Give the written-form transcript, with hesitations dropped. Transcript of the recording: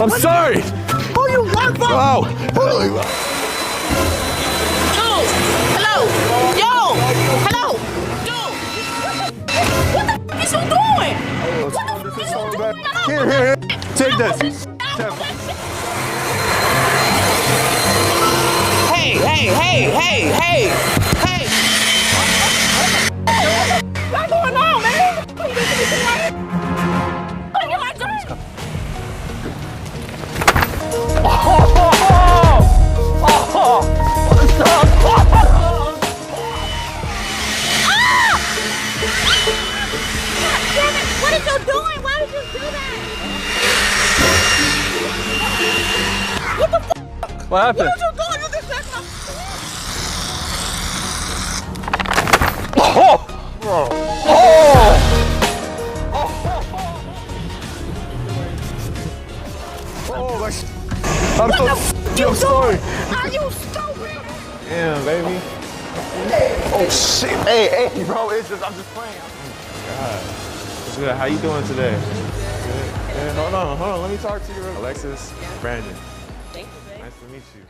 I'm sorry. Who you work for? Oh. Hello. Yo. Hello. Dude. What the f is you doing? What the f is you doing? Here. Take this. Hey. What's going on, man? Get my drink. What are you doing? Why did you do that? What the f? What happened? What are you doing? You just left my... I'm sorry. Are you stupid? Damn, baby. Oh shit. Hey, bro, it's just I'm just playing. Oh God. What's good? How you doing today? Good. Yeah, hold on. Let me talk to you. Alexis, Brandon. Thank you, babe. Nice to meet you.